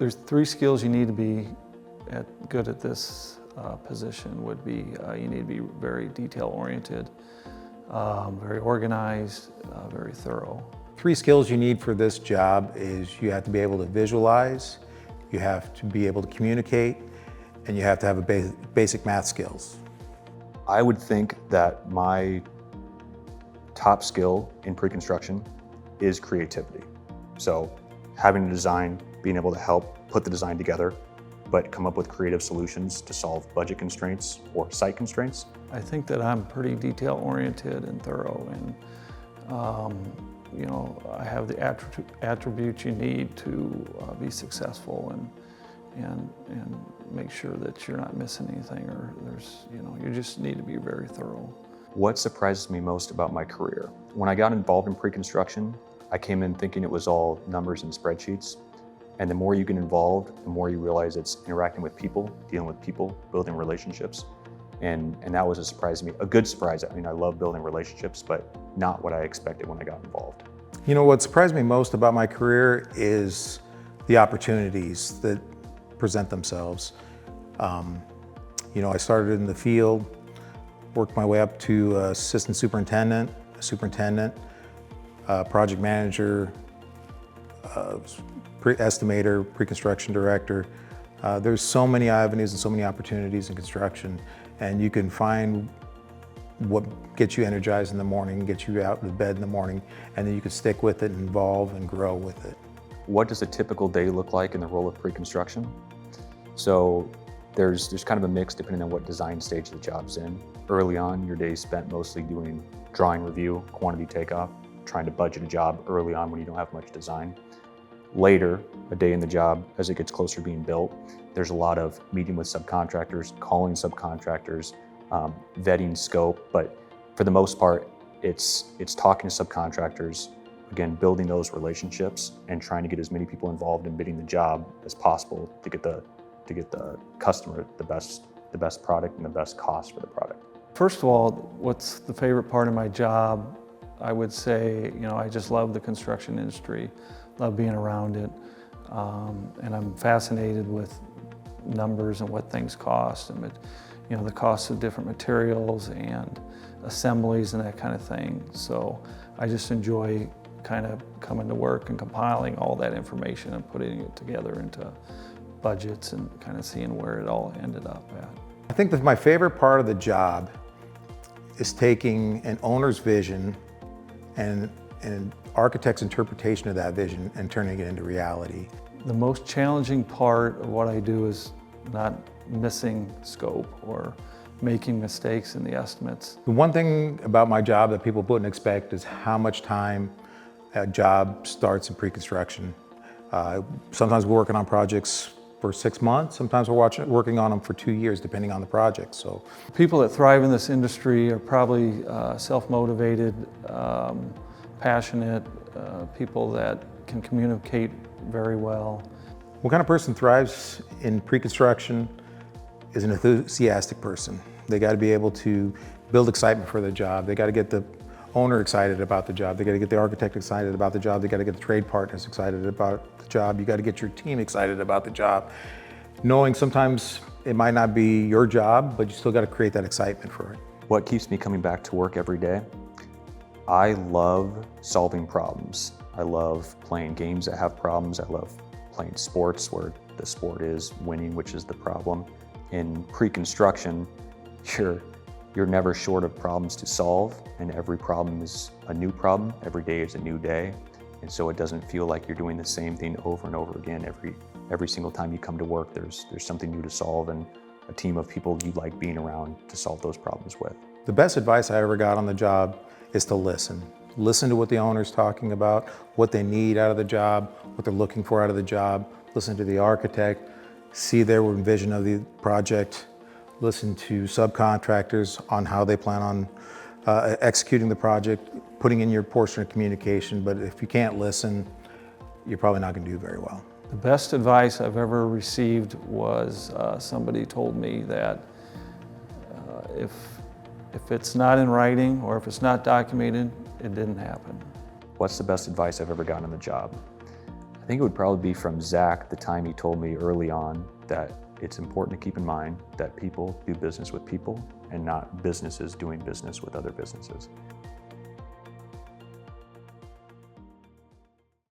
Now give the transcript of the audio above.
There's 3 skills you need to be good at this position. Would be you need to be very detail-oriented, very organized, very thorough. 3 skills you need for this job is you have to be able to visualize, you have to be able to communicate, and you have to have a basic math skills. I would think that my top skill in pre-construction is creativity. So having a design, being able to help put the design together, but come up with creative solutions to solve budget constraints or site constraints. I think that I'm pretty detail-oriented and thorough, and you know, I have the attributes you need to be successful and make sure that you're not missing anything, or you just need to be very thorough. What surprises me most about my career? When I got involved in pre-construction, I came in thinking it was all numbers and spreadsheets. And the more you get involved, the more you realize it's interacting with people, dealing with people, building relationships. And that was a surprise to me, a good surprise. I mean, I love building relationships, but not what I expected when I got involved. You know, what surprised me most about my career is the opportunities that present themselves. You know, I started in the field, worked my way up to assistant superintendent, project manager, estimator, pre-construction director. There's so many avenues and so many opportunities in construction, and you can find what gets you energized in the morning, gets you out of bed in the morning, and then you can stick with it and evolve and grow with it. What does a typical day look like in the role of pre-construction? So there's kind of a mix depending on what design stage the job's in. Early on, your day is spent mostly doing drawing review, quantity takeoff, trying to budget a job early on when you don't have much design. Later, a day in the job, as it gets closer to being built, there's a lot of meeting with subcontractors, calling subcontractors, vetting scope, but for the most part, it's talking to subcontractors, again, building those relationships and trying to get as many people involved in bidding the job as possible to get the customer the best product and the best cost for the product. First of all, what's the favorite part of my job? I would say, you know, I just love the construction industry, love being around it, and I'm fascinated with numbers and what things cost, and you know, the cost of different materials and assemblies and that kind of thing. So I just enjoy kind of coming to work and compiling all that information and putting it together into budgets and kind of seeing where it all ended up at. I think that my favorite part of the job is taking an owner's vision and an architect's interpretation of that vision and turning it into reality. The most challenging part of what I do is not missing scope or making mistakes in the estimates. The one thing about my job that people wouldn't expect is how much time a job starts in pre-construction. Sometimes we're working on projects for 6 months, sometimes we're working on them for 2 years, depending on the project. So people that thrive in this industry are probably self-motivated, passionate, people that can communicate very well. What kind of person thrives in pre-construction is an enthusiastic person. They got to be able to build excitement for the job. They got to get the owner excited about the job. They got to get the architect excited about the job. They got to get the trade partners excited about the job. You got to get your team excited about the job. Knowing sometimes it might not be your job, but you still got to create that excitement for it. What keeps me coming back to work every day? I love solving problems. I love playing games that have problems. I love playing sports where the sport is winning, which is the problem. In pre-construction, you're never short of problems to solve, and every problem is a new problem. Every day is a new day, and so it doesn't feel like you're doing the same thing over and over again. Every single time you come to work, there's something new to solve and a team of people you like being around to solve those problems with. The best advice I ever got on the job is to listen. Listen to what the owner's talking about, what they need out of the job, what they're looking for out of the job. Listen to the architect, see their vision of the project. Listen to subcontractors on how they plan on executing the project, putting in your portion of communication. But if you can't listen, you're probably not going to do very well. The best advice I've ever received was somebody told me that if it's not in writing or if it's not documented, it didn't happen. What's the best advice I've ever gotten on the job? I think it would probably be from Zach, the time he told me early on that it's important to keep in mind that people do business with people and not businesses doing business with other businesses.